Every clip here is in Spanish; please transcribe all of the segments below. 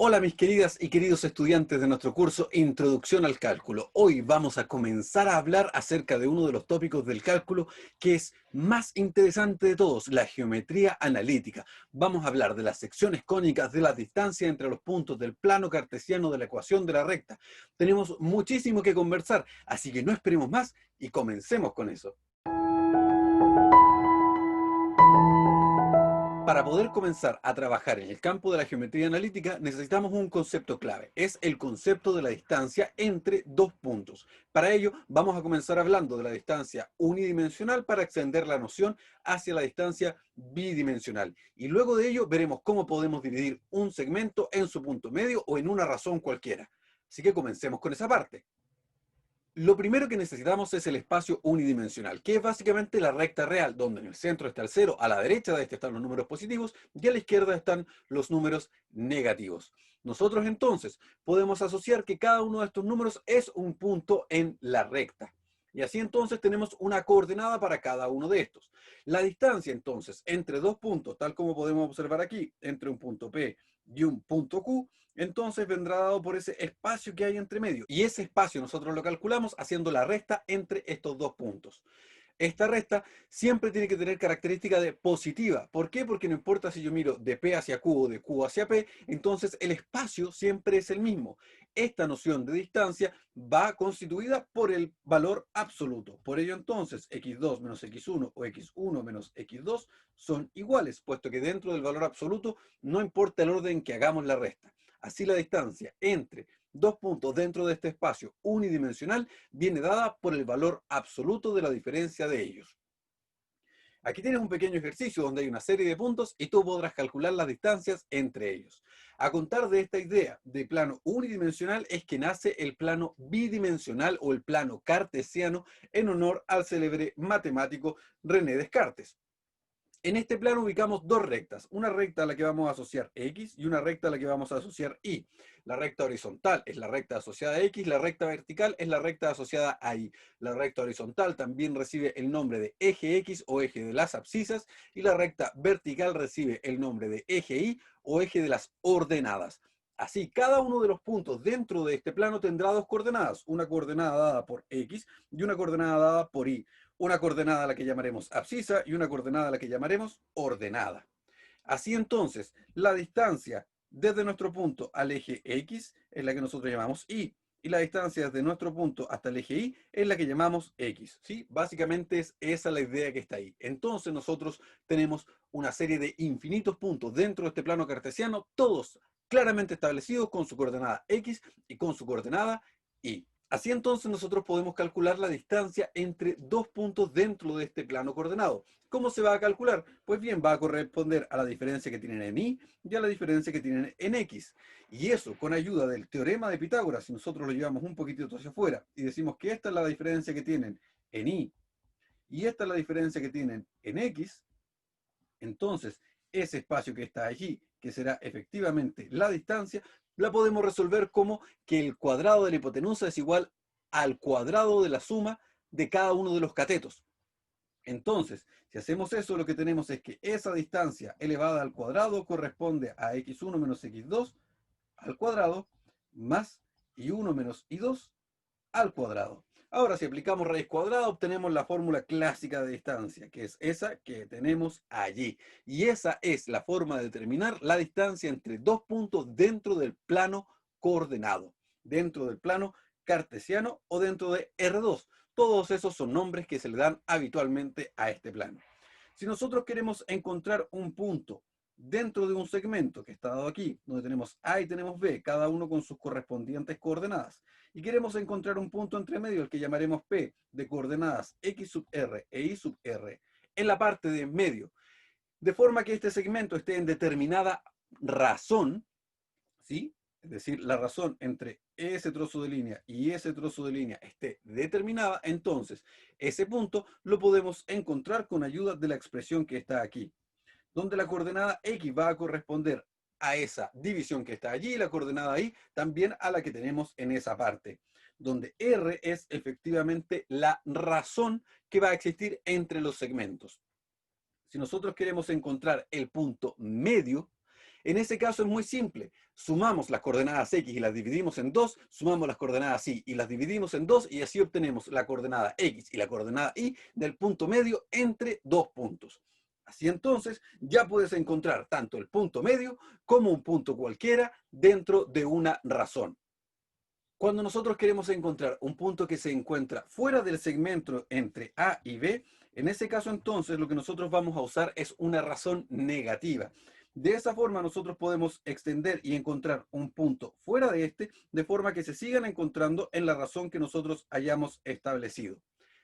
Hola mis queridas y queridos estudiantes de nuestro curso Introducción al Cálculo. Hoy vamos a comenzar a hablar acerca de uno de los tópicos del cálculo que es más interesante de todos, la geometría analítica. Vamos a hablar de las secciones cónicas, de la distancia entre los puntos, del plano cartesiano, de la ecuación de la recta. Tenemos muchísimo que conversar, así que no esperemos más y comencemos con eso. Para poder comenzar a trabajar en el campo de la geometría analítica necesitamos un concepto clave. Es el concepto de la distancia entre dos puntos. Para ello vamos a comenzar hablando de la distancia unidimensional para extender la noción hacia la distancia bidimensional. Y luego de ello veremos cómo podemos dividir un segmento en su punto medio o en una razón cualquiera. Así que comencemos con esa parte. Lo primero que necesitamos es el espacio unidimensional, que es básicamente la recta real, donde en el centro está el cero, a la derecha de este están los números positivos y a la izquierda están los números negativos. Nosotros entonces podemos asociar que cada uno de estos números es un punto en la recta. Y así entonces tenemos una coordenada para cada uno de estos. La distancia entonces entre dos puntos, tal como podemos observar aquí, entre un punto P y un punto Q, entonces vendrá dado por ese espacio que hay entre medio. Y ese espacio nosotros lo calculamos haciendo la resta entre estos dos puntos. Esta resta siempre tiene que tener característica de positiva. ¿Por qué? Porque no importa si yo miro de P hacia Q o de Q hacia P, entonces el espacio siempre es el mismo. Esta noción de distancia va constituida por el valor absoluto. Por ello entonces x2 menos x1 o x1 menos x2 son iguales, puesto que dentro del valor absoluto no importa el orden que hagamos la resta. Así la distancia entre dos puntos dentro de este espacio unidimensional viene dada por el valor absoluto de la diferencia de ellos. Aquí tienes un pequeño ejercicio donde hay una serie de puntos y tú podrás calcular las distancias entre ellos. A contar de esta idea de plano unidimensional es que nace el plano bidimensional o el plano cartesiano en honor al célebre matemático René Descartes. En este plano ubicamos dos rectas, una recta a la que vamos a asociar X y una recta a la que vamos a asociar Y. La recta horizontal es la recta asociada a X, la recta vertical es la recta asociada a Y. La recta horizontal también recibe el nombre de eje X o eje de las abscisas y la recta vertical recibe el nombre de eje Y o eje de las ordenadas. Así, cada uno de los puntos dentro de este plano tendrá dos coordenadas, una coordenada dada por X y una coordenada dada por Y. Una coordenada a la que llamaremos abscisa y una coordenada a la que llamaremos ordenada. Así entonces, la distancia desde nuestro punto al eje X es la que nosotros llamamos Y, y la distancia desde nuestro punto hasta el eje Y es la que llamamos X. ¿Sí? Básicamente es esa la idea que está ahí. Entonces nosotros tenemos una serie de infinitos puntos dentro de este plano cartesiano, todos claramente establecidos con su coordenada X y con su coordenada Y. Así entonces nosotros podemos calcular la distancia entre dos puntos dentro de este plano coordenado. ¿Cómo se va a calcular? Pues bien, va a corresponder a la diferencia que tienen en Y y a la diferencia que tienen en X. Y eso, con ayuda del teorema de Pitágoras, si nosotros lo llevamos un poquitito hacia afuera y decimos que esta es la diferencia que tienen en Y y esta es la diferencia que tienen en X, entonces ese espacio que está allí, que será efectivamente la distancia, la podemos resolver como que el cuadrado de la hipotenusa es igual al cuadrado de la suma de cada uno de los catetos. Entonces, si hacemos eso, lo que tenemos es que esa distancia elevada al cuadrado corresponde a x1 menos x2 al cuadrado más y1 menos y2 al cuadrado. Ahora, si aplicamos raíz cuadrada, obtenemos la fórmula clásica de distancia, que es esa que tenemos allí. Y esa es la forma de determinar la distancia entre dos puntos dentro del plano coordenado, dentro del plano cartesiano o dentro de R2. Todos esos son nombres que se le dan habitualmente a este plano. Si nosotros queremos encontrar un punto dentro de un segmento que está dado aquí, donde tenemos A y tenemos B, cada uno con sus correspondientes coordenadas, y queremos encontrar un punto entre medio, el que llamaremos P, de coordenadas X sub R e Y sub R, en la parte de en medio, de forma que este segmento esté en determinada razón, ¿sí? Es decir, la razón entre ese trozo de línea y ese trozo de línea esté determinada, entonces ese punto lo podemos encontrar con ayuda de la expresión que está aquí, donde la coordenada X va a corresponder a esa división que está allí, y la coordenada Y también a la que tenemos en esa parte, donde R es efectivamente la razón que va a existir entre los segmentos. Si nosotros queremos encontrar el punto medio, En ese caso es muy simple. Sumamos las coordenadas x y las dividimos en 2, sumamos las coordenadas y las dividimos en 2 y así obtenemos la coordenada x y la coordenada y del punto medio entre dos puntos. Así entonces ya puedes encontrar tanto el punto medio como un punto cualquiera dentro de una razón. Cuando nosotros queremos encontrar un punto que se encuentra fuera del segmento entre A y B, en ese caso entonces lo que nosotros vamos a usar es una razón negativa. De esa forma nosotros podemos extender y encontrar un punto fuera de este, de forma que se sigan encontrando en la razón que nosotros hayamos establecido.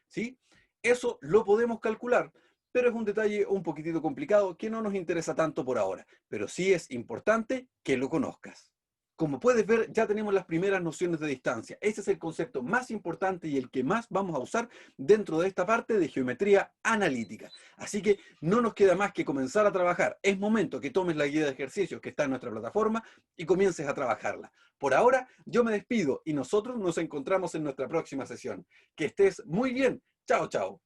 ¿Sí? Eso lo podemos calcular, pero es un detalle un poquitito complicado que no nos interesa tanto por ahora, pero sí es importante que lo conozcas. Como puedes ver, ya tenemos las primeras nociones de distancia. Ese es el concepto más importante y el que más vamos a usar dentro de esta parte de geometría analítica. Así que no nos queda más que comenzar a trabajar. Es momento que tomes la guía de ejercicios que está en nuestra plataforma y comiences a trabajarla. Por ahora, yo me despido y nosotros nos encontramos en nuestra próxima sesión. Que estés muy bien. Chao, chao.